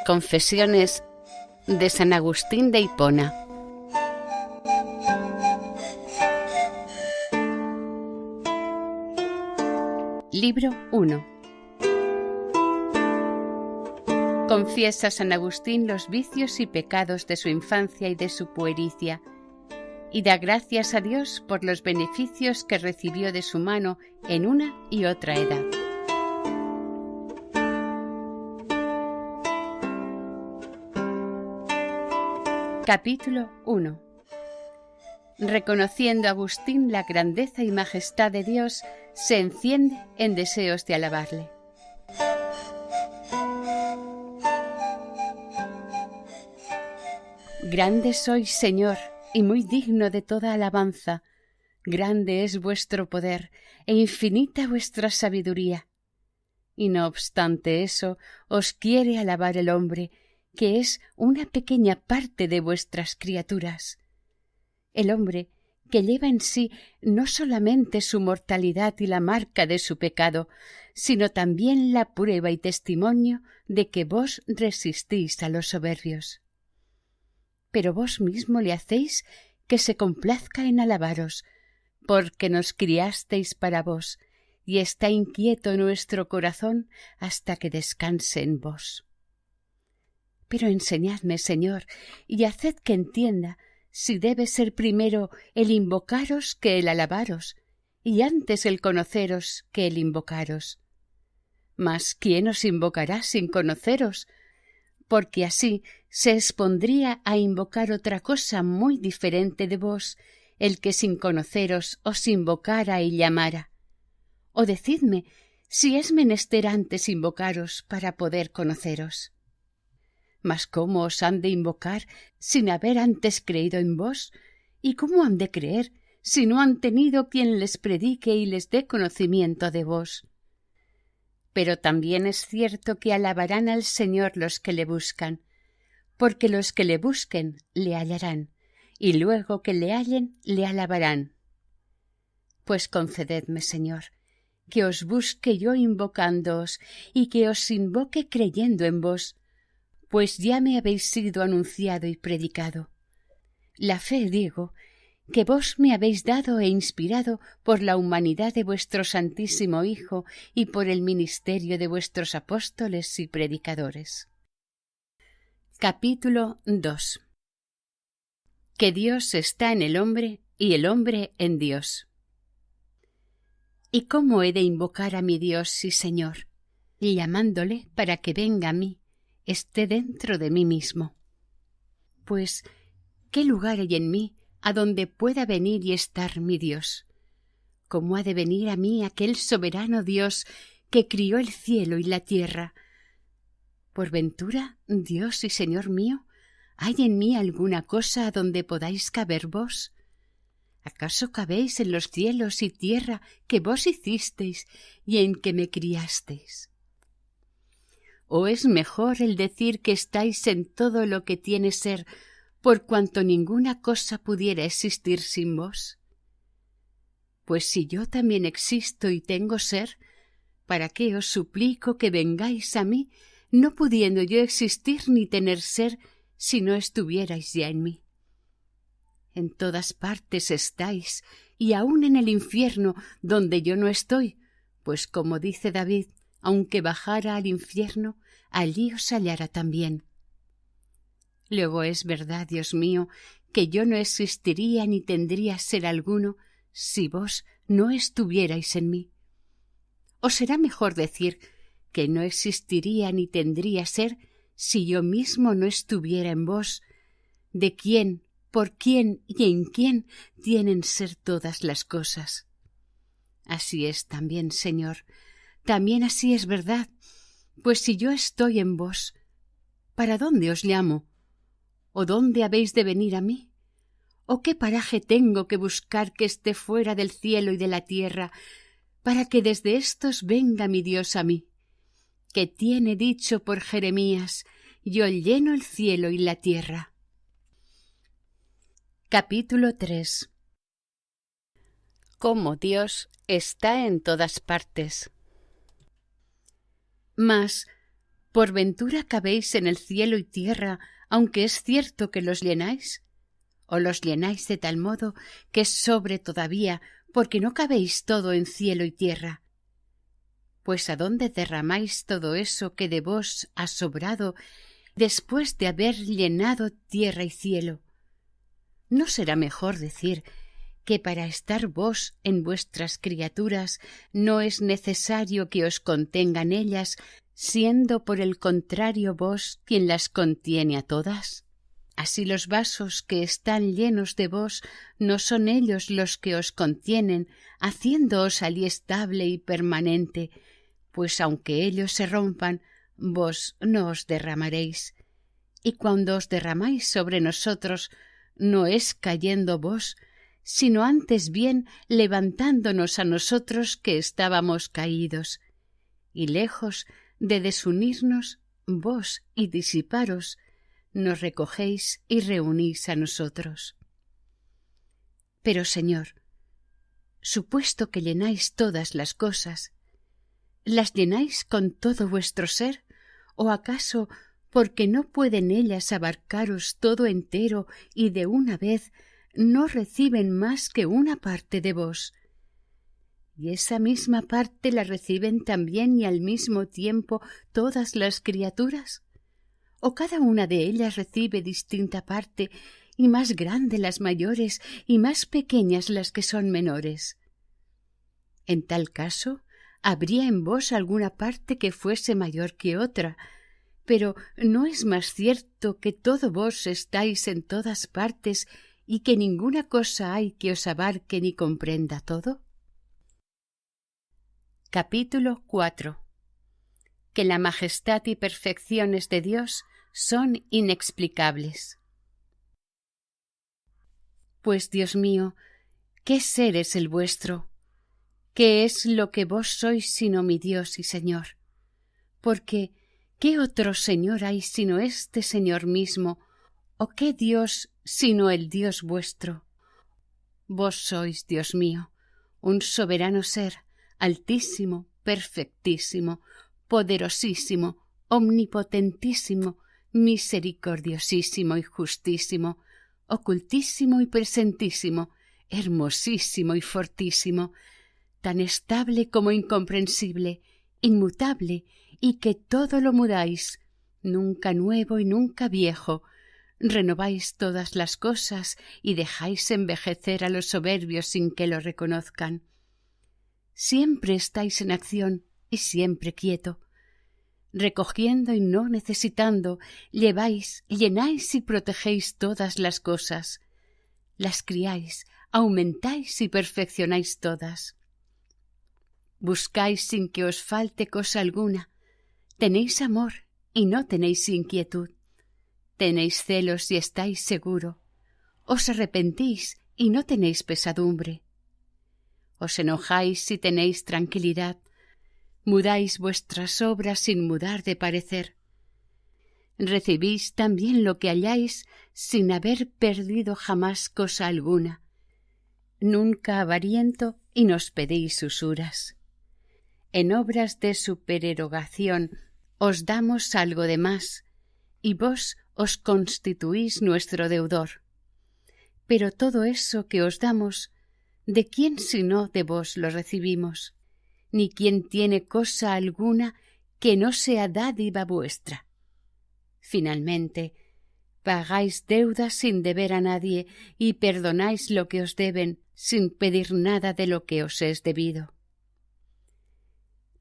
Confesiones de San Agustín de Hipona. Libro 1. Confiesa San Agustín los vicios y pecados de su infancia y de su puericia, y da gracias a Dios por los beneficios que recibió de su mano en una y otra edad. Capítulo 1. Reconociendo Agustín la grandeza y majestad de Dios, se enciende en deseos de alabarle. Grande sois, Señor, y muy digno de toda alabanza. Grande es vuestro poder, e infinita vuestra sabiduría. Y no obstante eso, os quiere alabar el hombre, que es una pequeña parte de vuestras criaturas. El hombre, que lleva en sí no solamente su mortalidad y la marca de su pecado, sino también la prueba y testimonio de que vos resistís a los soberbios. Pero vos mismo le hacéis que se complazca en alabaros, porque nos criasteis para vos, y está inquieto nuestro corazón hasta que descanse en vos. Pero enseñadme, Señor, y haced que entienda si debe ser primero el invocaros que el alabaros, y antes el conoceros que el invocaros. Mas ¿quién os invocará sin conoceros? Porque así se expondría a invocar otra cosa muy diferente de vos, el que sin conoceros os invocara y llamara. O decidme si es menester antes invocaros para poder conoceros. Mas ¿cómo os han de invocar sin haber antes creído en vos? ¿Y cómo han de creer si no han tenido quien les predique y les dé conocimiento de vos? Pero también es cierto que alabarán al Señor los que le buscan, porque los que le busquen le hallarán, y luego que le hallen le alabarán. Pues concededme, Señor, que os busque yo invocándoos, y que os invoque creyendo en vos, pues ya me habéis sido anunciado y predicado. La fe, digo, que vos me habéis dado e inspirado por la humanidad de vuestro Santísimo Hijo y por el ministerio de vuestros apóstoles y predicadores. Capítulo 2. Que Dios está en el hombre y el hombre en Dios. ¿Y cómo he de invocar a mi Dios y Señor? Llamándole para que venga a mí, esté dentro de mí mismo. Pues, ¿qué lugar hay en mí a donde pueda venir y estar mi Dios? ¿Cómo ha de venir a mí aquel soberano Dios que crió el cielo y la tierra? ¿Por ventura, Dios y Señor mío, hay en mí alguna cosa a donde podáis caber vos? ¿Acaso cabéis en los cielos y tierra que vos hicisteis y en que me criasteis? ¿O es mejor el decir que estáis en todo lo que tiene ser, por cuanto ninguna cosa pudiera existir sin vos? Pues si yo también existo y tengo ser, ¿para qué os suplico que vengáis a mí, no pudiendo yo existir ni tener ser, si no estuvierais ya en mí? En todas partes estáis, y aun en el infierno, donde yo no estoy, pues como dice David, aunque bajara al infierno, allí os hallará también. Luego es verdad, Dios mío, que yo no existiría ni tendría ser alguno si vos no estuvierais en mí. ¿O será mejor decir que no existiría ni tendría ser si yo mismo no estuviera en vos, de quién, por quién y en quién tienen ser todas las cosas? Así es también, Señor, también así es verdad, pues si yo estoy en vos, ¿para dónde os llamo? ¿O dónde habéis de venir a mí? ¿O qué paraje tengo que buscar que esté fuera del cielo y de la tierra, para que desde éstos venga mi Dios a mí, que tiene dicho por Jeremías, yo lleno el cielo y la tierra? Capítulo 3. Cómo Dios está en todas partes. Mas, ¿Por ventura cabéis en el cielo y tierra, aunque es cierto que los llenáis? ¿O los llenáis de tal modo que es sobre todavía, porque no cabéis todo en cielo y tierra? Pues ¿a dónde derramáis todo eso que de vos ha sobrado, después de haber llenado tierra y cielo? ¿No será mejor decir que para estar vos en vuestras criaturas no es necesario que os contengan ellas, siendo por el contrario vos quien las contiene a todas? Así los vasos que están llenos de vos no son ellos los que os contienen, haciéndoos allí estable y permanente, pues aunque ellos se rompan, vos no os derramaréis. Y cuando os derramáis sobre nosotros, no es cayendo vos, sino antes bien levantándonos a nosotros que estábamos caídos, y lejos de desunirnos vos y disiparos, nos recogéis y reunís a nosotros. Pero, Señor, supuesto que llenáis todas las cosas, ¿las llenáis con todo vuestro ser? ¿O acaso, porque no pueden ellas abarcaros todo entero y de una vez, no reciben más que una parte de vos? Y esa misma parte la reciben también y al mismo tiempo todas las criaturas. ¿O cada una de ellas recibe distinta parte, y más grande las mayores y más pequeñas las que son menores? En tal caso, habría en vos alguna parte que fuese mayor que otra, pero ¿no es más cierto que todo vos estáis en todas partes y que ninguna cosa hay que os abarque ni comprenda todo? Capítulo 4. Que la majestad y perfecciones de Dios son inexplicables. Pues, Dios mío, ¿qué ser es el vuestro? ¿Qué es lo que vos sois sino mi Dios y Señor? Porque ¿qué otro Señor hay sino este Señor mismo? ¿O qué Dios sino el Dios vuestro? Vos sois, Dios mío, un soberano ser, altísimo, perfectísimo, poderosísimo, omnipotentísimo, misericordiosísimo y justísimo, ocultísimo y presentísimo, hermosísimo y fortísimo, tan estable como incomprensible, inmutable, y que todo lo mudáis, nunca nuevo y nunca viejo, renováis todas las cosas y dejáis envejecer a los soberbios sin que lo reconozcan. Siempre estáis en acción y siempre quieto. Recogiendo y no necesitando, lleváis, llenáis y protegéis todas las cosas. Las criáis, aumentáis y perfeccionáis todas. Buscáis sin que os falte cosa alguna. Tenéis amor y no tenéis inquietud. Tenéis celos y estáis seguro. Os arrepentís y no tenéis pesadumbre. Os enojáis y tenéis tranquilidad. Mudáis vuestras obras sin mudar de parecer. Recibís también lo que halláis sin haber perdido jamás cosa alguna. Nunca avariento y nos pedéis usuras. En obras de supererogación os damos algo de más, y vos os constituís nuestro deudor. Pero todo eso que os damos, ¿de quién sino de vos lo recibimos? Ni quien tiene cosa alguna que no sea dádiva vuestra. Finalmente, pagáis deudas sin deber a nadie y perdonáis lo que os deben sin pedir nada de lo que os es debido.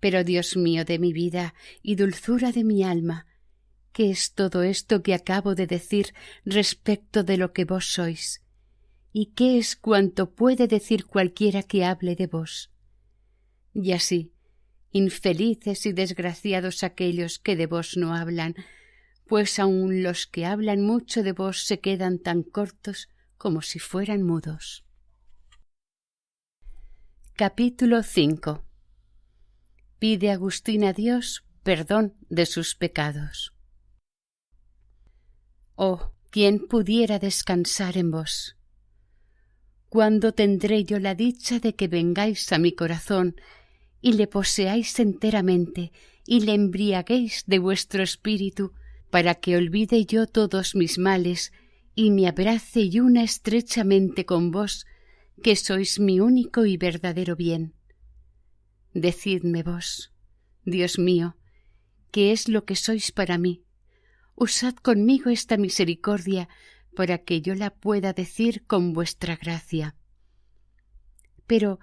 Pero, Dios mío de mi vida y dulzura de mi alma, ¿qué es todo esto que acabo de decir respecto de lo que vos sois? ¿Y qué es cuanto puede decir cualquiera que hable de vos? Y así, infelices y desgraciados aquellos que de vos no hablan, pues aun los que hablan mucho de vos se quedan tan cortos como si fueran mudos. Capítulo 5. Pide Agustín a Dios perdón de sus pecados. Oh, ¿quién pudiera descansar en vos? ¿Cuándo tendré yo la dicha de que vengáis a mi corazón y le poseáis enteramente, y le embriaguéis de vuestro espíritu, para que olvide yo todos mis males, y me abrace y una estrechamente con vos, que sois mi único y verdadero bien. Decidme vos, Dios mío, ¿qué es lo que sois para mí? Usad conmigo esta misericordia, para que yo la pueda decir con vuestra gracia. Pero,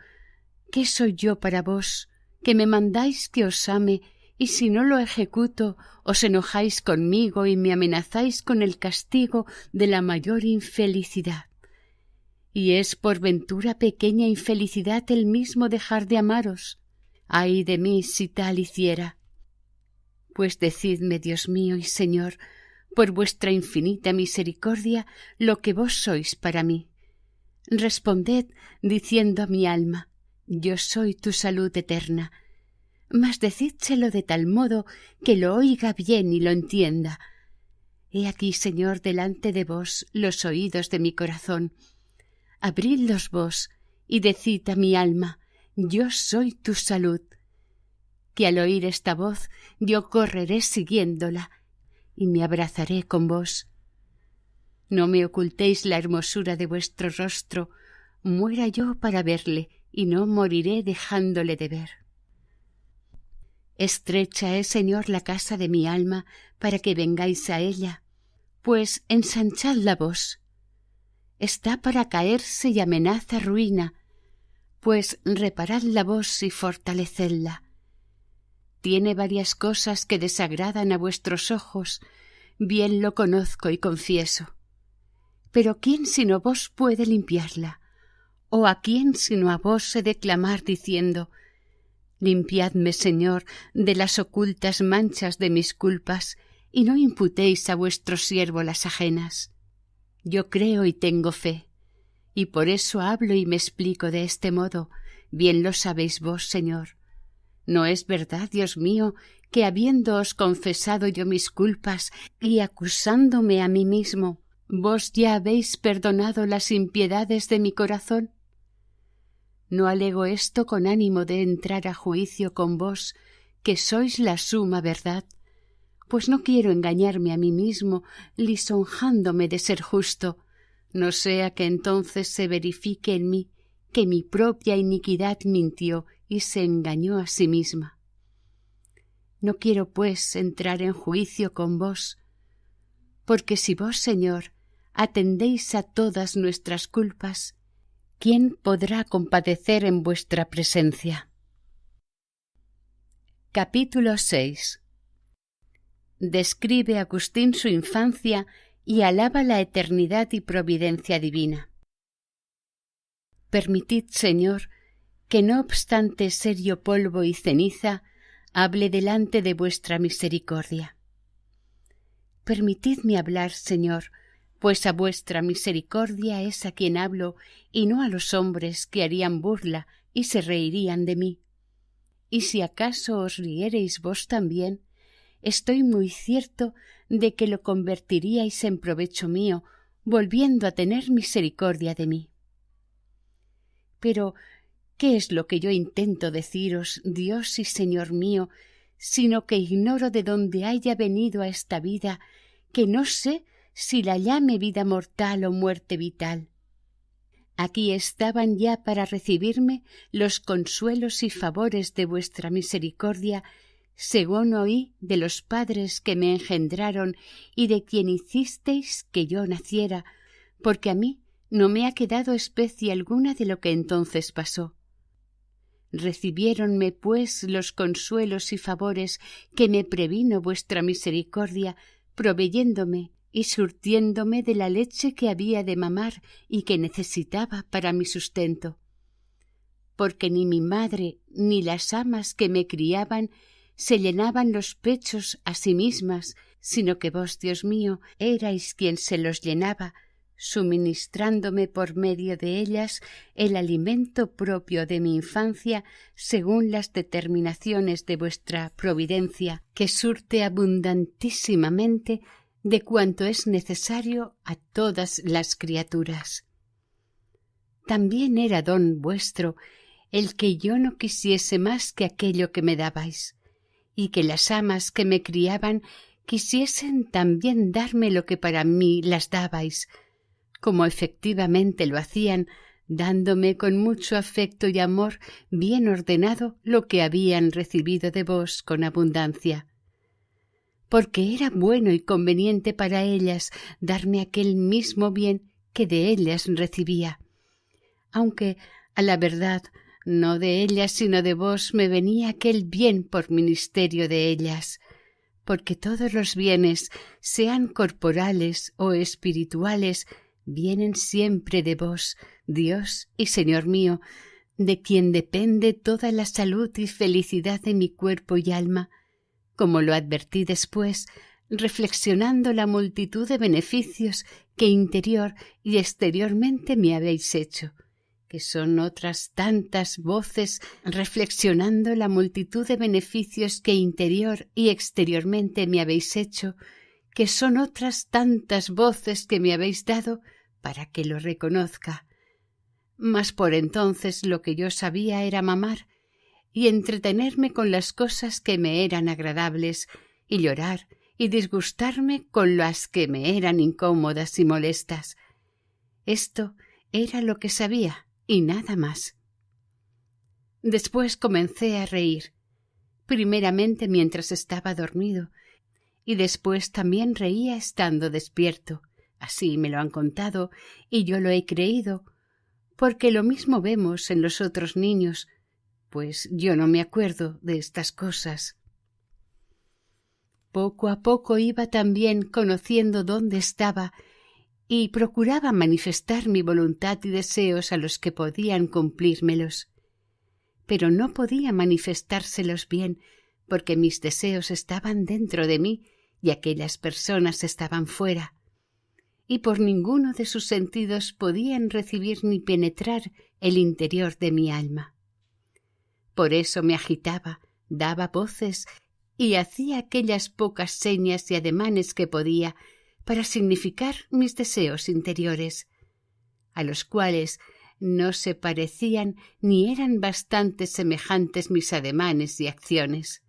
¿qué soy yo para vos, que me mandáis que os ame, y si no lo ejecuto, os enojáis conmigo y me amenazáis con el castigo de la mayor infelicidad? ¿Y es por ventura pequeña infelicidad el mismo dejar de amaros? ¡Ay de mí si tal hiciera! Pues decidme, Dios mío y Señor, por vuestra infinita misericordia, lo que vos sois para mí. Responded diciendo a mi alma: yo soy tu salud eterna. Mas decídselo de tal modo que lo oiga bien y lo entienda. He aquí, Señor, delante de vos los oídos de mi corazón. Abridlos vos y decid a mi alma: yo soy tu salud. Que al oír esta voz yo correré siguiéndola y me abrazaré con vos. No me ocultéis la hermosura de vuestro rostro, muera yo para verle y no moriré dejándole de ver. Estrecha es, Señor, la casa de mi alma para que vengáis a ella, pues ensanchadla vos. Está para caerse y amenaza ruina, pues reparadla vos y fortalecedla. Tiene varias cosas que desagradan a vuestros ojos, bien lo conozco y confieso. Pero ¿quién sino vos puede limpiarla? ¿O a quién sino a vos he de clamar diciendo: limpiadme, Señor, de las ocultas manchas de mis culpas, y no imputéis a vuestro siervo las ajenas? Yo creo y tengo fe, y por eso hablo y me explico de este modo, bien lo sabéis vos, Señor. ¿No es verdad, Dios mío, que habiéndoos confesado yo mis culpas y acusándome a mí mismo, vos ya habéis perdonado las impiedades de mi corazón? No alego esto con ánimo de entrar a juicio con vos, que sois la suma verdad, pues no quiero engañarme a mí mismo lisonjándome de ser justo, no sea que entonces se verifique en mí que mi propia iniquidad mintió y se engañó a sí misma. No quiero, pues, entrar en juicio con vos, porque si vos, Señor, atendéis a todas nuestras culpas, ¿quién podrá compadecer en vuestra presencia? Capítulo 6. Describe Agustín su infancia y alaba la eternidad y providencia divina. Permitid, Señor, que no obstante ser yo polvo y ceniza, hable delante de vuestra misericordia. Permitidme hablar, Señor, pues a vuestra misericordia es a quien hablo, y no a los hombres que harían burla y se reirían de mí. Y si acaso os riereis vos también, estoy muy cierto de que lo convertiríais en provecho mío, volviendo a tener misericordia de mí. Pero ¿qué es lo que yo intento deciros, Dios y Señor mío, sino que ignoro de dónde haya venido a esta vida, que no sé si la llame vida mortal o muerte vital? Aquí estaban ya para recibirme los consuelos y favores de vuestra misericordia, según oí de los padres que me engendraron y de quien hicisteis que yo naciera, porque a mí no me ha quedado especie alguna de lo que entonces pasó. Recibiéronme, pues, los consuelos y favores que me previno vuestra misericordia, proveyéndome y surtiéndome de la leche que había de mamar y que necesitaba para mi sustento. Porque ni mi madre ni las amas que me criaban se llenaban los pechos a sí mismas, sino que vos, Dios mío, erais quien se los llenaba, suministrándome por medio de ellas el alimento propio de mi infancia, según las determinaciones de vuestra providencia, que surte abundantísimamente de cuanto es necesario a todas las criaturas. También era don vuestro el que yo no quisiese más que aquello que me dabais, y que las amas que me criaban quisiesen también darme lo que para mí las dabais, como efectivamente lo hacían, dándome con mucho afecto y amor bien ordenado lo que habían recibido de vos con abundancia. Porque era bueno y conveniente para ellas darme aquel mismo bien que de ellas recibía, aunque, a la verdad, no de ellas sino de vos me venía aquel bien por ministerio de ellas, porque todos los bienes, sean corporales o espirituales, vienen siempre de vos, Dios y Señor mío, de quien depende toda la salud y felicidad de mi cuerpo y alma, como lo advertí después, reflexionando la multitud de beneficios que interior y exteriormente me habéis hecho, que son otras tantas voces, reflexionando la multitud de beneficios que interior y exteriormente me habéis hecho, que son otras tantas voces que me habéis dado para que lo reconozca. Mas por entonces lo que yo sabía era mamar y entretenerme con las cosas que me eran agradables y llorar y disgustarme con las que me eran incómodas y molestas. Esto era lo que sabía y nada más. Después comencé a reír, primeramente mientras estaba dormido, y después también reía estando despierto. Así me lo han contado y yo lo he creído, porque lo mismo vemos en los otros niños, pues yo no me acuerdo de estas cosas. Poco a poco iba también conociendo dónde estaba y procuraba manifestar mi voluntad y deseos a los que podían cumplírmelos. Pero no podía manifestárselos bien, porque mis deseos estaban dentro de mí y aquellas personas estaban fuera, y por ninguno de sus sentidos podían recibir ni penetrar el interior de mi alma. Por eso me agitaba, daba voces y hacía aquellas pocas señas y ademanes que podía para significar mis deseos interiores, a los cuales no se parecían ni eran bastante semejantes mis ademanes y acciones.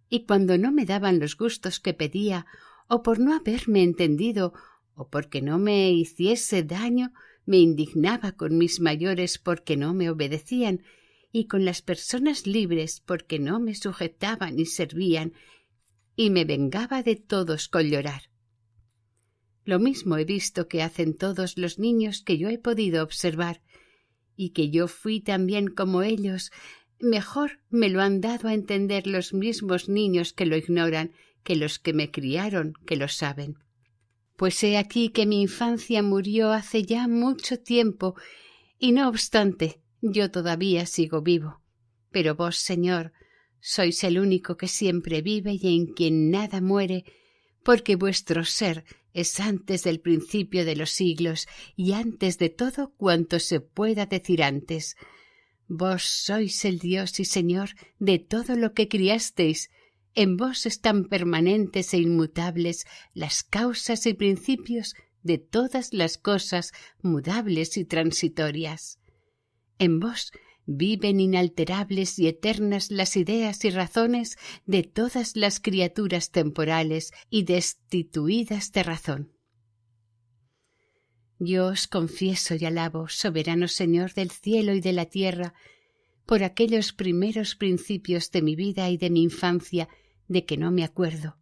Y cuando no me daban los gustos que pedía, o por no haberme entendido, o porque no me hiciese daño, me indignaba con mis mayores porque no me obedecían, y con las personas libres porque no me sujetaban ni servían, y me vengaba de todos con llorar. Lo mismo he visto que hacen todos los niños que yo he podido observar, y que yo fui también como ellos. Mejor me lo han dado a entender los mismos niños que lo ignoran, que los que me criaron, que lo saben. Pues he aquí que mi infancia murió hace ya mucho tiempo, y no obstante, yo todavía sigo vivo. Pero vos, Señor, sois el único que siempre vive y en quien nada muere, porque vuestro ser es antes del principio de los siglos y antes de todo cuanto se pueda decir antes. Vos sois el Dios y Señor de todo lo que criasteis. En vos están permanentes e inmutables las causas y principios de todas las cosas mudables y transitorias. En vos viven inalterables y eternas las ideas y razones de todas las criaturas temporales y destituidas de razón. Yo os confieso y alabo, soberano Señor del cielo y de la tierra, por aquellos primeros principios de mi vida y de mi infancia de que no me acuerdo,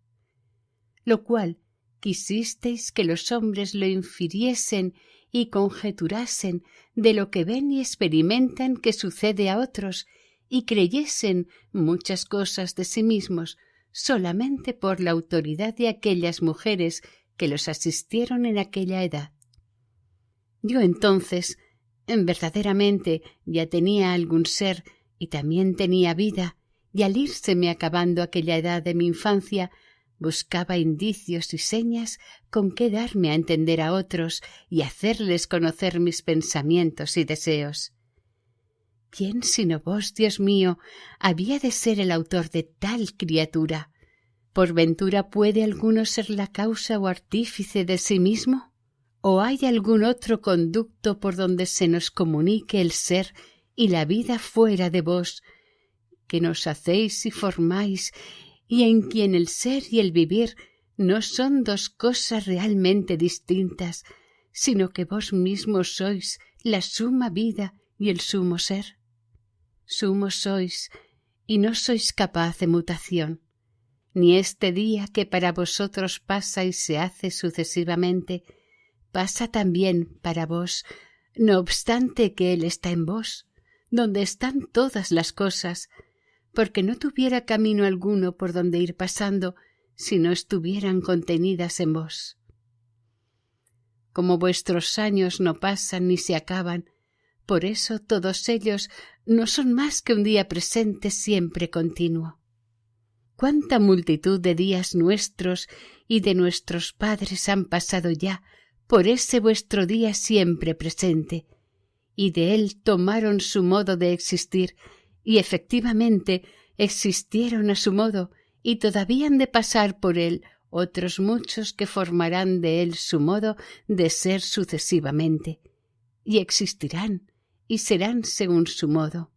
lo cual quisisteis que los hombres lo infiriesen y conjeturasen de lo que ven y experimentan que sucede a otros y creyesen muchas cosas de sí mismos solamente por la autoridad de aquellas mujeres que los asistieron en aquella edad. Yo entonces, verdaderamente, ya tenía algún ser y también tenía vida, y al írseme acabando aquella edad de mi infancia, buscaba indicios y señas con que darme a entender a otros y hacerles conocer mis pensamientos y deseos. ¿Quién sino vos, Dios mío, había de ser el autor de tal criatura? ¿Por ventura puede alguno ser la causa o artífice de sí mismo? ¿O hay algún otro conducto por donde se nos comunique el ser y la vida fuera de vos, que nos hacéis y formáis, y en quien el ser y el vivir no son dos cosas realmente distintas, sino que vos mismos sois la suma vida y el sumo ser. Sumo sois, y no sois capaz de mutación, ni este día que para vosotros pasa y se hace sucesivamente, pasa también para vos, no obstante que Él está en vos, donde están todas las cosas, porque no tuviera camino alguno por donde ir pasando si no estuvieran contenidas en vos. Como vuestros años no pasan ni se acaban, por eso todos ellos no son más que un día presente siempre continuo. Cuánta multitud de días nuestros y de nuestros padres han pasado ya por ese vuestro día siempre presente, y de él tomaron su modo de existir, y efectivamente existieron a su modo, y todavía han de pasar por él otros muchos que formarán de él su modo de ser sucesivamente, y existirán, y serán según su modo.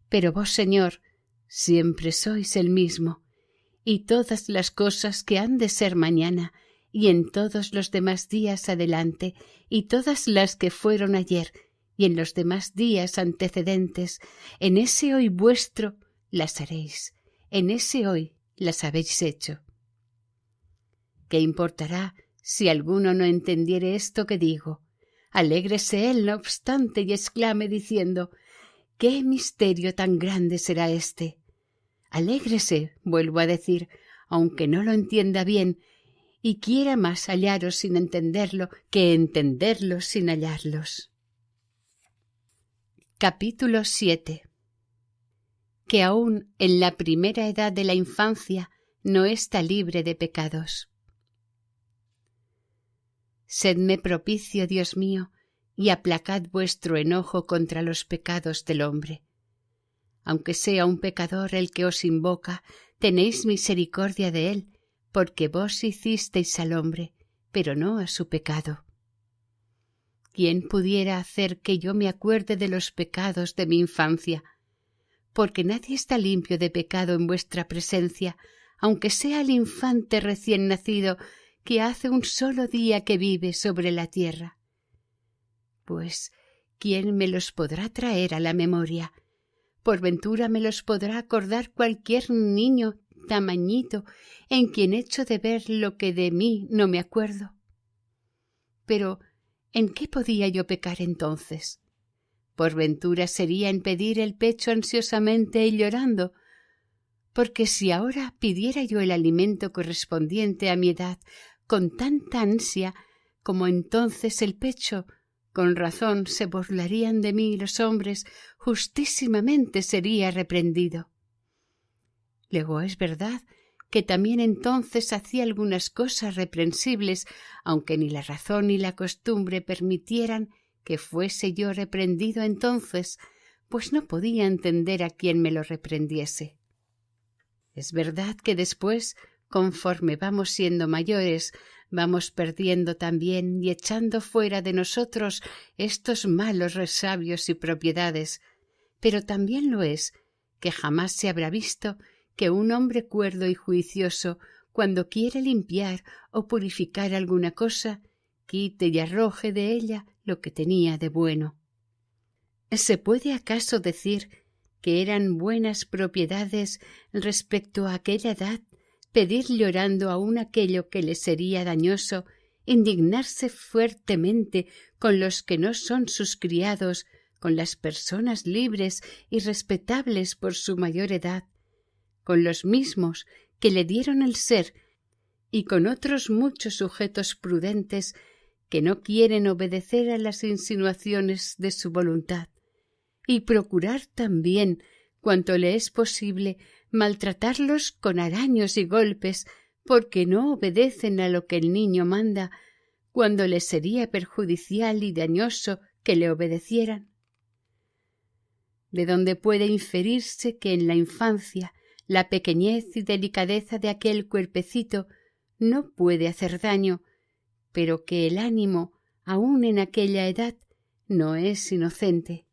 Pero vos, Señor, siempre sois el mismo, y todas las cosas que han de ser mañana, y en todos los demás días adelante, y todas las que fueron ayer, y en los demás días antecedentes, en ese hoy vuestro las haréis, en ese hoy las habéis hecho. ¿Qué importará si alguno no entendiere esto que digo? Alégrese él, no obstante, y exclame diciendo: ¿qué misterio tan grande será este? Alégrese, vuelvo a decir, aunque no lo entienda bien, y quiera más hallaros sin entenderlo que entenderlos sin hallarlos. Capítulo 7. Que aún en la primera edad de la infancia no está libre de pecados. Sedme propicio, Dios mío, y aplacad vuestro enojo contra los pecados del hombre. Aunque sea un pecador el que os invoca, tenéis misericordia de él, porque vos hicisteis al hombre, pero no a su pecado. ¿Quién pudiera hacer que yo me acuerde de los pecados de mi infancia? Porque nadie está limpio de pecado en vuestra presencia, aunque sea el infante recién nacido que hace un solo día que vive sobre la tierra. Pues, ¿quién me los podrá traer a la memoria? Por ventura me los podrá acordar cualquier niño tamañito en quien echo de ver lo que de mí no me acuerdo. Pero, ¿en qué podía yo pecar entonces? Por ventura sería en pedir el pecho ansiosamente y llorando, porque si ahora pidiera yo el alimento correspondiente a mi edad con tanta ansia como entonces el pecho, con razón se burlarían de mí los hombres, justísimamente sería reprendido. Luego es verdad que también entonces hacía algunas cosas reprensibles, aunque ni la razón ni la costumbre permitieran que fuese yo reprendido entonces, pues no podía entender a quién me lo reprendiese. Es verdad que después, conforme vamos siendo mayores, vamos perdiendo también y echando fuera de nosotros estos malos resabios y propiedades, pero también lo es que jamás se habrá visto que un hombre cuerdo y juicioso, cuando quiere limpiar o purificar alguna cosa, quite y arroje de ella lo que tenía de bueno. ¿Se puede acaso decir que eran buenas propiedades respecto a aquella edad, pedir llorando aún aquello que le sería dañoso, indignarse fuertemente con los que no son sus criados, con las personas libres y respetables por su mayor edad, con los mismos que le dieron el ser y con otros muchos sujetos prudentes que no quieren obedecer a las insinuaciones de su voluntad, y procurar también, cuanto le es posible, maltratarlos con araños y golpes, porque no obedecen a lo que el niño manda, cuando les sería perjudicial y dañoso que le obedecieran? De donde puede inferirse que en la infancia la pequeñez y delicadeza de aquel cuerpecito no puede hacer daño, pero que el ánimo, aun en aquella edad, no es inocente.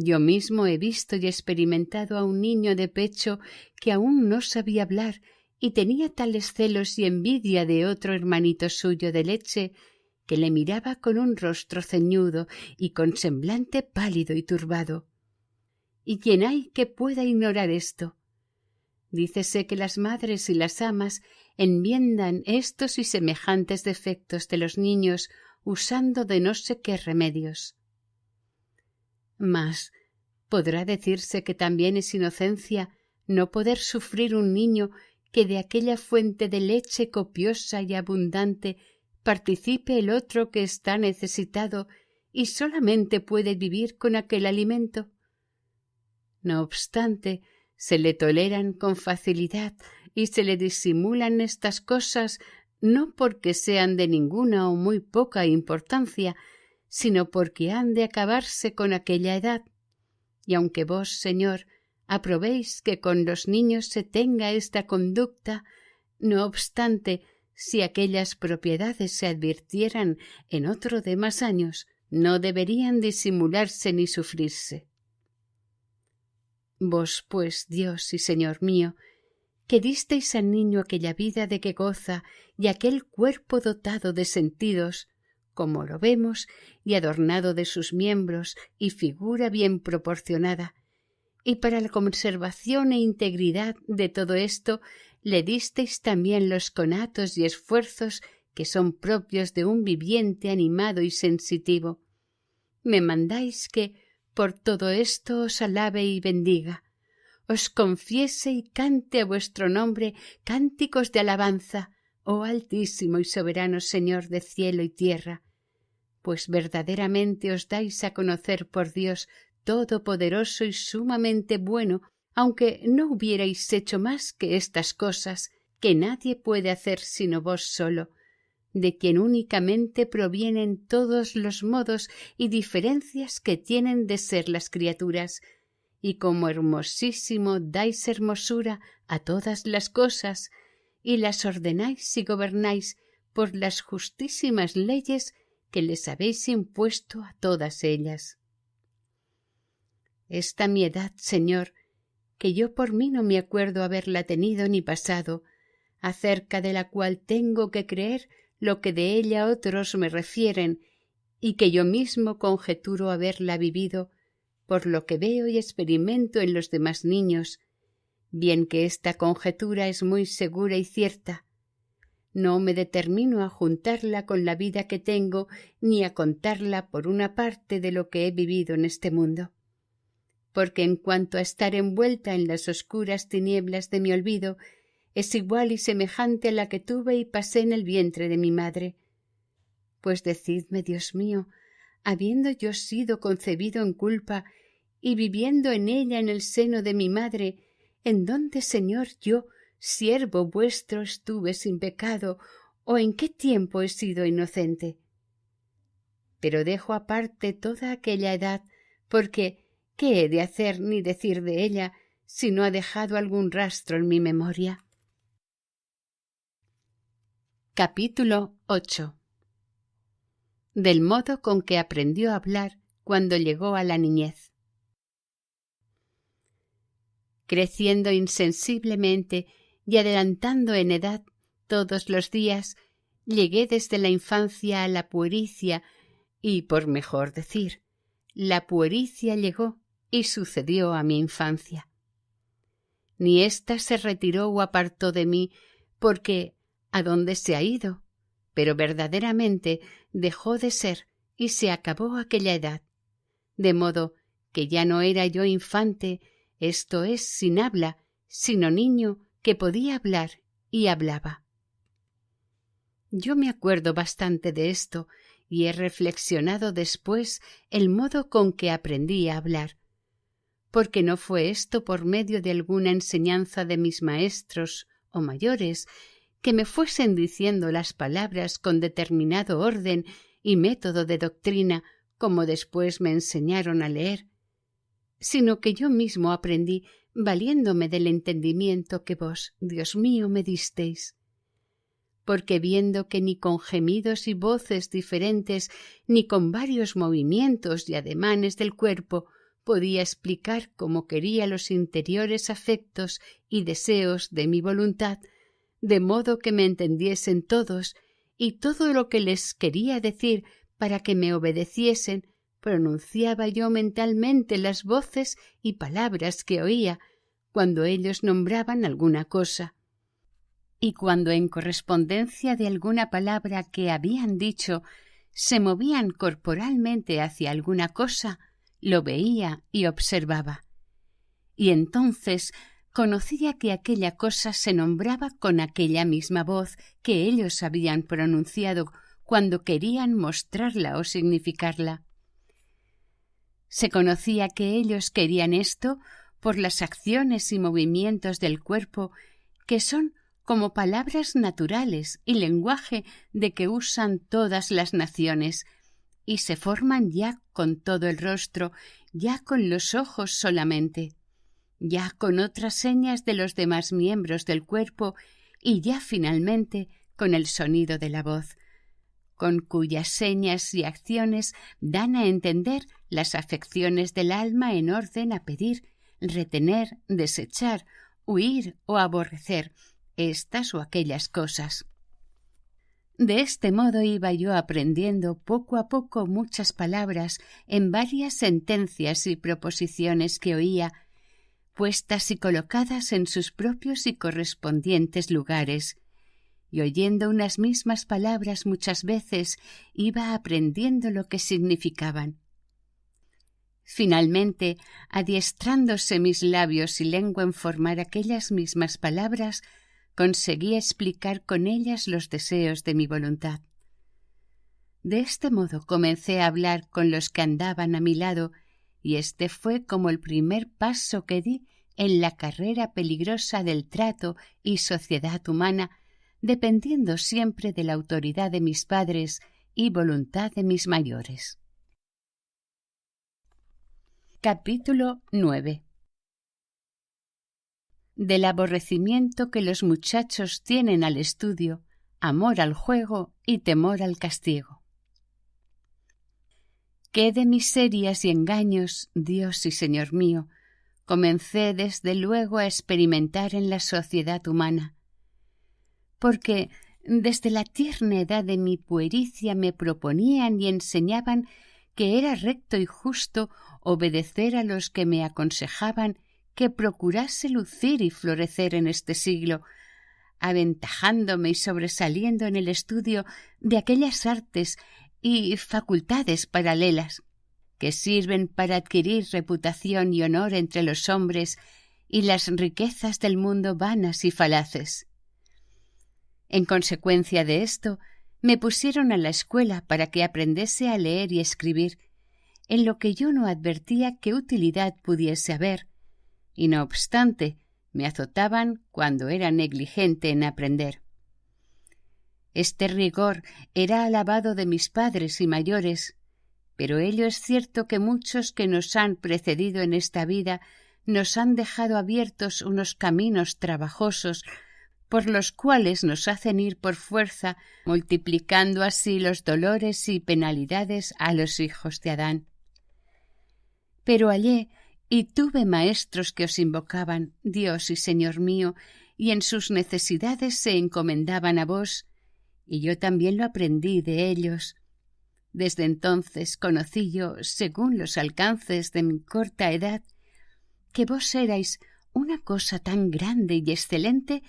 Yo mismo he visto y experimentado a un niño de pecho que aún no sabía hablar y tenía tales celos y envidia de otro hermanito suyo de leche que le miraba con un rostro ceñudo y con semblante pálido y turbado. ¿Y quién hay que pueda ignorar esto? Dícese que las madres y las amas enmiendan estos y semejantes defectos de los niños usando de no sé qué remedios. Mas, ¿podrá decirse que también es inocencia no poder sufrir un niño que de aquella fuente de leche copiosa y abundante participe el otro que está necesitado y solamente puede vivir con aquel alimento? No obstante, se le toleran con facilidad y se le disimulan estas cosas no porque sean de ninguna o muy poca importancia, sino porque han de acabarse con aquella edad. Y aunque vos, Señor, aprobéis que con los niños se tenga esta conducta, no obstante, si aquellas propiedades se advirtieran en otro de más años, no deberían disimularse ni sufrirse. Vos, pues, Dios y Señor mío, que disteis al niño aquella vida de que goza y aquel cuerpo dotado de sentidos, como lo vemos, y adornado de sus miembros y figura bien proporcionada, y para la conservación e integridad de todo esto le disteis también los conatos y esfuerzos que son propios de un viviente animado y sensitivo. Me mandáis que por todo esto os alabe y bendiga, os confiese y cante a vuestro nombre cánticos de alabanza, oh Altísimo y soberano Señor de cielo y tierra, pues verdaderamente os dais a conocer por Dios todopoderoso y sumamente bueno, aunque no hubierais hecho más que estas cosas, que nadie puede hacer sino vos solo, de quien únicamente provienen todos los modos y diferencias que tienen de ser las criaturas, y como hermosísimo dais hermosura a todas las cosas, y las ordenáis y gobernáis por las justísimas leyes que les habéis impuesto a todas ellas. Esta mi edad, Señor, que yo por mí no me acuerdo haberla tenido ni pasado, acerca de la cual tengo que creer lo que de ella otros me refieren, y que yo mismo conjeturo haberla vivido, por lo que veo y experimento en los demás niños, bien que esta conjetura es muy segura y cierta. No me determino a juntarla con la vida que tengo, ni a contarla por una parte de lo que he vivido en este mundo. Porque en cuanto a estar envuelta en las oscuras tinieblas de mi olvido, es igual y semejante a la que tuve y pasé en el vientre de mi madre. Pues decidme, Dios mío, habiendo yo sido concebido en culpa y viviendo en ella en el seno de mi madre, ¿en dónde, Señor, yo, siervo vuestro, estuve sin pecado, o en qué tiempo he sido inocente? Pero dejo aparte toda aquella edad, porque ¿qué he de hacer ni decir de ella si no ha dejado algún rastro en mi memoria? Capítulo 8. Del modo con que aprendió a hablar cuando llegó a la niñez. Creciendo insensiblemente y adelantando en edad todos los días, llegué desde la infancia a la puericia y, por mejor decir, la puericia llegó y sucedió a mi infancia. Ni ésta se retiró o apartó de mí porque ¿a dónde se ha ido? Pero verdaderamente dejó de ser y se acabó aquella edad, de modo que ya no era yo infante, esto es, sin habla, sino niño que podía hablar y hablaba. Yo me acuerdo bastante de esto y he reflexionado después el modo con que aprendí a hablar, porque no fue esto por medio de alguna enseñanza de mis maestros o mayores, que me fuesen diciendo las palabras con determinado orden y método de doctrina, como después me enseñaron a leer, sino que yo mismo aprendí valiéndome del entendimiento que vos, Dios mío, me disteis. Porque viendo que ni con gemidos y voces diferentes, ni con varios movimientos y ademanes del cuerpo podía explicar como quería los interiores afectos y deseos de mi voluntad, de modo que me entendiesen todos, y todo lo que les quería decir para que me obedeciesen, pronunciaba yo mentalmente las voces y palabras que oía cuando ellos nombraban alguna cosa. Y cuando en correspondencia de alguna palabra que habían dicho se movían corporalmente hacia alguna cosa, lo veía y observaba. Y entonces conocía que aquella cosa se nombraba con aquella misma voz que ellos habían pronunciado cuando querían mostrarla o significarla. Se conocía que ellos querían esto por las acciones y movimientos del cuerpo, que son como palabras naturales y lenguaje de que usan todas las naciones, y se forman ya con todo el rostro, ya con los ojos solamente, ya con otras señas de los demás miembros del cuerpo y ya finalmente con el sonido de la voz, con cuyas señas y acciones dan a entender las afecciones del alma en orden a pedir, retener, desechar, huir o aborrecer estas o aquellas cosas. De este modo iba yo aprendiendo poco a poco muchas palabras en varias sentencias y proposiciones que oía, puestas y colocadas en sus propios y correspondientes lugares, y oyendo unas mismas palabras muchas veces iba aprendiendo lo que significaban. Finalmente, adiestrándose mis labios y lengua en formar aquellas mismas palabras, conseguí explicar con ellas los deseos de mi voluntad. De este modo comencé a hablar con los que andaban a mi lado, y este fue como el primer paso que di en la carrera peligrosa del trato y sociedad humana, dependiendo siempre de la autoridad de mis padres y voluntad de mis mayores. Capítulo 9. Del aborrecimiento que los muchachos tienen al estudio, amor al juego y temor al castigo. Qué de miserias y engaños, Dios y Señor mío, comencé desde luego a experimentar en la sociedad humana, porque desde la tierna edad de mi puericia me proponían y enseñaban que era recto y justo obedecer a los que me aconsejaban que procurase lucir y florecer en este siglo, aventajándome y sobresaliendo en el estudio de aquellas artes y facultades paralelas que sirven para adquirir reputación y honor entre los hombres y las riquezas del mundo vanas y falaces. En consecuencia de esto, me pusieron a la escuela para que aprendiese a leer y escribir, en lo que yo no advertía qué utilidad pudiese haber, y no obstante, me azotaban cuando era negligente en aprender. Este rigor era alabado de mis padres y mayores, pero ello es cierto que muchos que nos han precedido en esta vida nos han dejado abiertos unos caminos trabajosos por los cuales nos hacen ir por fuerza, multiplicando así los dolores y penalidades a los hijos de Adán. Pero hallé y tuve maestros que os invocaban, Dios y Señor mío, y en sus necesidades se encomendaban a vos, y yo también lo aprendí de ellos. Desde entonces conocí yo, según los alcances de mi corta edad, que vos erais una cosa tan grande y excelente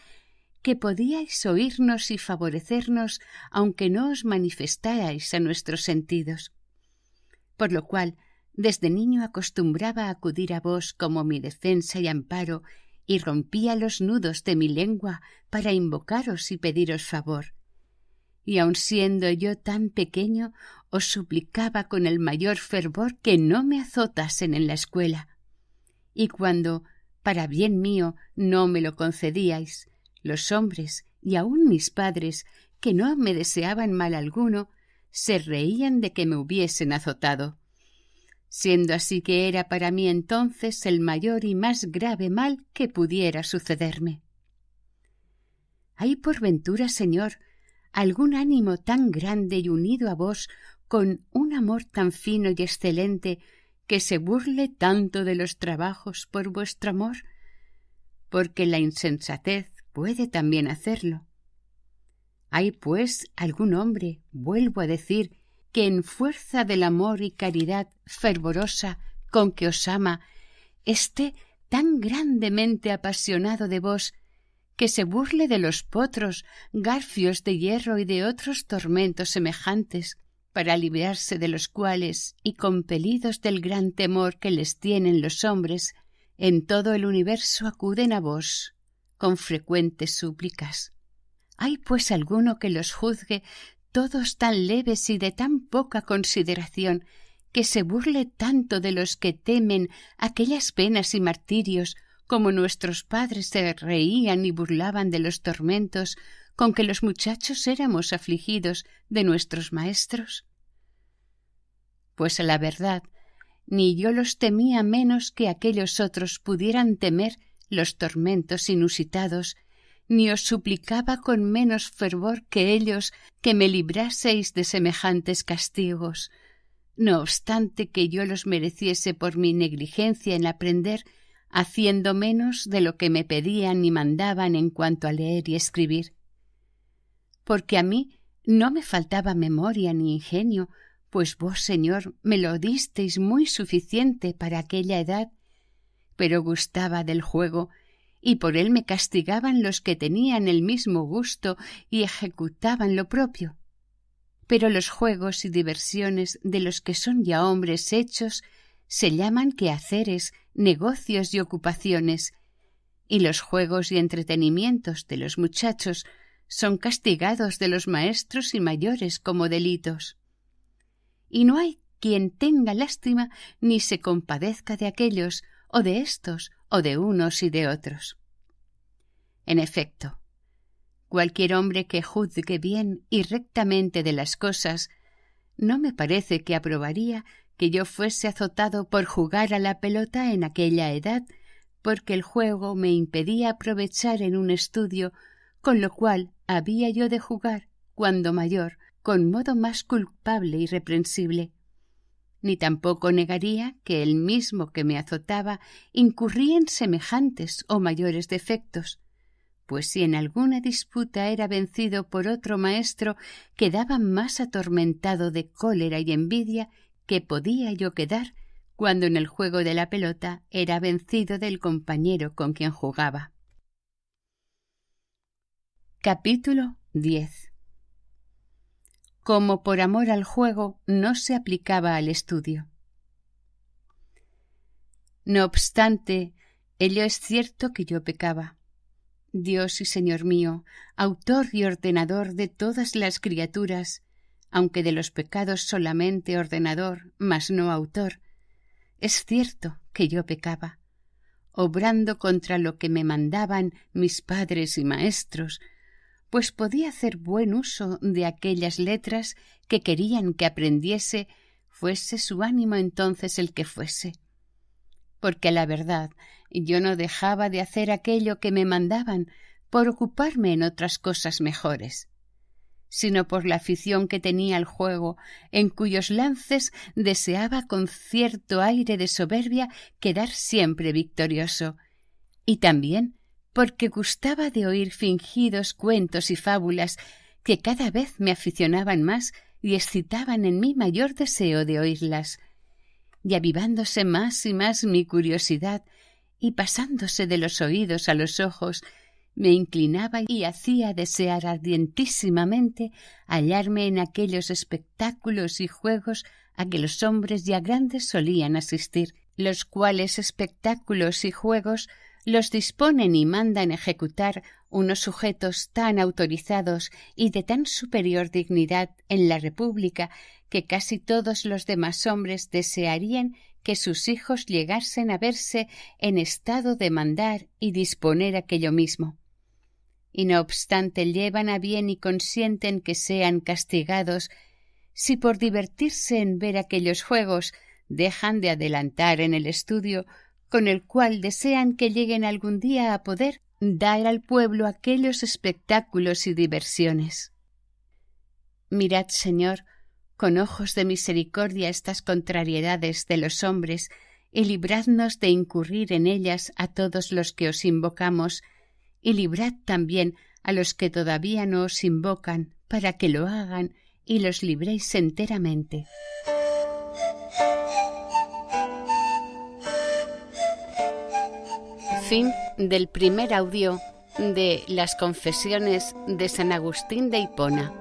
que podíais oírnos y favorecernos aunque no os manifestarais a nuestros sentidos. Por lo cual, desde niño acostumbraba a acudir a vos como mi defensa y amparo, y rompía los nudos de mi lengua para invocaros y pediros favor. Y aun siendo yo tan pequeño, os suplicaba con el mayor fervor que no me azotasen en la escuela. Y cuando, para bien mío, no me lo concedíais, los hombres y aun mis padres, que no me deseaban mal alguno, se reían de que me hubiesen azotado, siendo así que era para mí entonces el mayor y más grave mal que pudiera sucederme. ¿Hay por ventura, Señor, algún ánimo tan grande y unido a vos con un amor tan fino y excelente que se burle tanto de los trabajos por vuestro amor? Porque la insensatez puede también hacerlo. Hay, pues, algún hombre, vuelvo a decir, que en fuerza del amor y caridad fervorosa con que os ama, esté tan grandemente apasionado de vos, que se burle de los potros, garfios de hierro y de otros tormentos semejantes, para librarse de los cuales, y compelidos del gran temor que les tienen los hombres, en todo el universo acuden a vos con frecuentes súplicas. ¿Hay pues alguno que los juzgue todos tan leves y de tan poca consideración, que se burle tanto de los que temen aquellas penas y martirios, como nuestros padres se reían y burlaban de los tormentos con que los muchachos éramos afligidos de nuestros maestros? Pues a la verdad, ni yo los temía menos que aquellos otros pudieran temer los tormentos inusitados, ni os suplicaba con menos fervor que ellos que me libraseis de semejantes castigos, no obstante que yo los mereciese por mi negligencia en aprender, haciendo menos de lo que me pedían y mandaban en cuanto a leer y escribir. Porque a mí no me faltaba memoria ni ingenio, pues vos, Señor, me lo disteis muy suficiente para aquella edad, pero gustaba del juego, y por él me castigaban los que tenían el mismo gusto y ejecutaban lo propio. Pero los juegos y diversiones de los que son ya hombres hechos se llaman quehaceres, negocios y ocupaciones, y los juegos y entretenimientos de los muchachos son castigados de los maestros y mayores como delitos. Y no hay quien tenga lástima ni se compadezca de aquellos, o de estos, o de unos y de otros. En efecto, cualquier hombre que juzgue bien y rectamente de las cosas, no me parece que aprobaría que yo fuese azotado por jugar a la pelota en aquella edad, porque el juego me impedía aprovechar en un estudio, con lo cual había yo de jugar, cuando mayor, con modo más culpable y reprensible. Ni tampoco negaría que el mismo que me azotaba incurría en semejantes o mayores defectos, pues si en alguna disputa era vencido por otro maestro, quedaba más atormentado de cólera y envidia que podía yo quedar cuando en el juego de la pelota era vencido del compañero con quien jugaba. Capítulo 10. Como por amor al juego no se aplicaba al estudio. No obstante, ello es cierto que yo pecaba. Dios y Señor mío, autor y ordenador de todas las criaturas, aunque de los pecados solamente ordenador, mas no autor, es cierto que yo pecaba, obrando contra lo que me mandaban mis padres y maestros, pues podía hacer buen uso de aquellas letras que querían que aprendiese, fuese su ánimo entonces el que fuese. Porque a la verdad yo no dejaba de hacer aquello que me mandaban por ocuparme en otras cosas mejores, sino por la afición que tenía al juego, en cuyos lances deseaba con cierto aire de soberbia quedar siempre victorioso, y también porque gustaba de oír fingidos cuentos y fábulas que cada vez me aficionaban más y excitaban en mí mayor deseo de oírlas, y avivándose más y más mi curiosidad y pasándose de los oídos a los ojos, me inclinaba y hacía desear ardientísimamente hallarme en aquellos espectáculos y juegos a que los hombres ya grandes solían asistir, los cuales espectáculos y juegos los disponen y mandan ejecutar unos sujetos tan autorizados y de tan superior dignidad en la República que casi todos los demás hombres desearían que sus hijos llegasen a verse en estado de mandar y disponer aquello mismo. Y no obstante llevan a bien y consienten que sean castigados si por divertirse en ver aquellos juegos dejan de adelantar en el estudio, con el cual desean que lleguen algún día a poder dar al pueblo aquellos espectáculos y diversiones. Mirad, Señor, con ojos de misericordia estas contrariedades de los hombres, y libradnos de incurrir en ellas a todos los que os invocamos, y librad también a los que todavía no os invocan, para que lo hagan y los libréis enteramente. Fin del primer audio de las Confesiones de San Agustín de Hipona.